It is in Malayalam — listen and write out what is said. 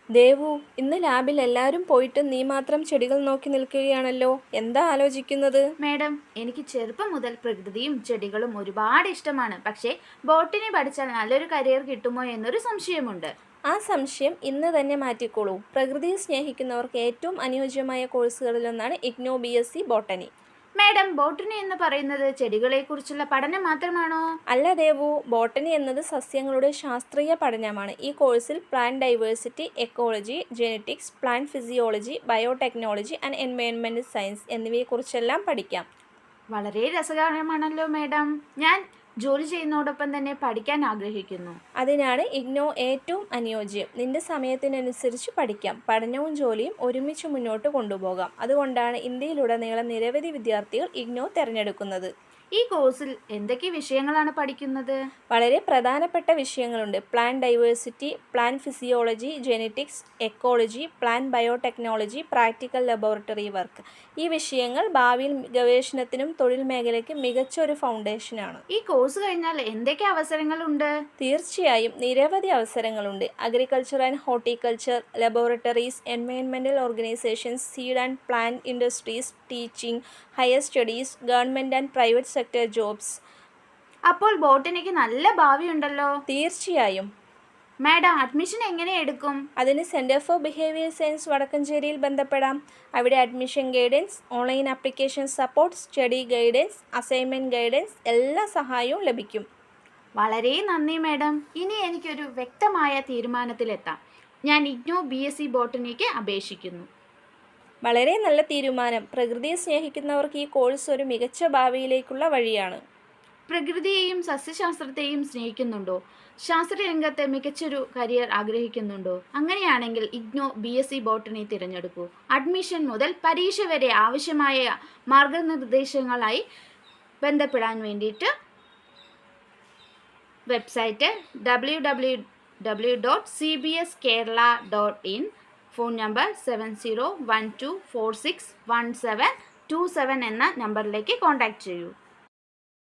ദേവു, ഇന്ന് ലാബിൽ എല്ലാവരും പോയിട്ട് നീ മാത്രം ചെടികൾ നോക്കി നിൽക്കുകയാണല്ലോ. എന്താ ആലോചിക്കുന്നത്? മേഡം, എനിക്ക് ചെറുപ്പം മുതൽ പ്രകൃതിയും ചെടികളും ഒരുപാട് ഇഷ്ടമാണ്. പക്ഷേ ബോട്ടണി പഠിച്ചാൽ നല്ലൊരു കരിയർ കിട്ടുമോ എന്നൊരു സംശയമുണ്ട്. ആ സംശയം ഇന്ന് തന്നെ മാറ്റിക്കോളൂ. പ്രകൃതിയെ സ്നേഹിക്കുന്നവർക്ക് ഏറ്റവും അനുയോജ്യമായ കോഴ്സുകളിലൊന്നാണ് IGNOU BSc botany. Madam, botany എന്ന് പറയുന്നത് ചെടികളെക്കുറിച്ചുള്ള പഠനം മാത്രമാണോ? അല്ല ദേവു, ബോട്ടണി എന്നത് സസ്യങ്ങളുടെ ശാസ്ത്രീയ പഠനമാണ്. ഈ കോഴ്സിൽ plant diversity, ecology, genetics, plant physiology, biotechnology and environmental science എന്നിവയെക്കുറിച്ചെല്ലാം പഠിക്കാം. വളരെ രസകരമാണല്ലോ മേഡം. ഞാൻ ജോലി ചെയ്യുന്നതോടൊപ്പം തന്നെ പഠിക്കാൻ ആഗ്രഹിക്കുന്നു. അതിനാണ് ഇഗ്നോ ഏറ്റവും അനുയോജ്യം. നിന്റെ സമയത്തിനനുസരിച്ച് പഠിക്കാം. പഠനവും ജോലിയും ഒരുമിച്ച് മുന്നോട്ട് കൊണ്ടുപോകാം. അതുകൊണ്ടാണ് ഇന്ത്യയിലുടനീളം നിരവധി വിദ്യാർത്ഥികൾ ഇഗ്നോ തിരഞ്ഞെടുക്കുന്നത്. ഈ കോഴ്സിൽ എന്തൊക്കെ വിഷയങ്ങളാണ് പഠിക്കുന്നത്? വളരെ പ്രധാനപ്പെട്ട വിഷയങ്ങളുണ്ട്. Plant diversity, plant physiology, genetics, ecology, plant biotechnology, practical laboratory work. ഈ വിഷയങ്ങൾ ഭാവിയിൽ ഗവേഷണത്തിനും തൊഴിൽ മേഖലയ്ക്ക് മികച്ച ഒരു ഫൗണ്ടേഷനാണ്. ഈ കോഴ്സ് കഴിഞ്ഞാൽ എന്തൊക്കെ അവസരങ്ങളുണ്ട്? തീർച്ചയായും നിരവധി അവസരങ്ങളുണ്ട്. Agriculture and horticulture, laboratories, environmental organisations, seed and plant industries, teaching, higher studies, government and private sector jobs. അപ്പോൾ ബോട്ടണിക്ക് നല്ല ഭാവിയുണ്ടല്ലോ. തീർച്ചയായും. മാഡം, അഡ്മിഷൻ എങ്ങനെ എടുക്കും? അതിന് സെൻറ്റർ ഫോർ ബിഹേവിയർ സയൻസ് വടക്കഞ്ചേരിയിൽ ബന്ധപ്പെടാം. അവിടെ admission guidance, online application support, study guidance, assignment guidance എല്ലാ സഹായവും ലഭിക്കും. വളരെ നന്ദി മാഡം. ഇനി എനിക്കൊരു വ്യക്തമായ തീരുമാനത്തിലെത്താം. ഞാൻ ഇഗ്നോ BSc ബോട്ടണിക്ക് അപേക്ഷിക്കുന്നു. വളരെ നല്ല തീരുമാനം. പ്രകൃതിയെ സ്നേഹിക്കുന്നവർക്ക് ഈ കോഴ്സ് ഒരു മികച്ച ഭാവിയിലേക്കുള്ള വഴിയാണ്. പ്രകൃതിയെയും സസ്യശാസ്ത്രത്തെയും സ്നേഹിക്കുന്നുണ്ടോ? ശാസ്ത്രരംഗത്ത് മികച്ചൊരു കരിയർ ആഗ്രഹിക്കുന്നുണ്ടോ? അങ്ങനെയാണെങ്കിൽ ഇഗ്നോ BSc ബോട്ടണി തിരഞ്ഞെടുക്കൂ. അഡ്മിഷൻ മുതൽ പരീക്ഷ വരെ ആവശ്യമായ മാർഗനിർദ്ദേശങ്ങളായി ബന്ധപ്പെടാൻ വേണ്ടിയിട്ട് വെബ്സൈറ്റ് www.cbskerala.in, ഫോൺ നമ്പർ 7012461727 എന്ന നമ്പറിലേക്ക് കോൺടാക്റ്റ് ചെയ്യൂ.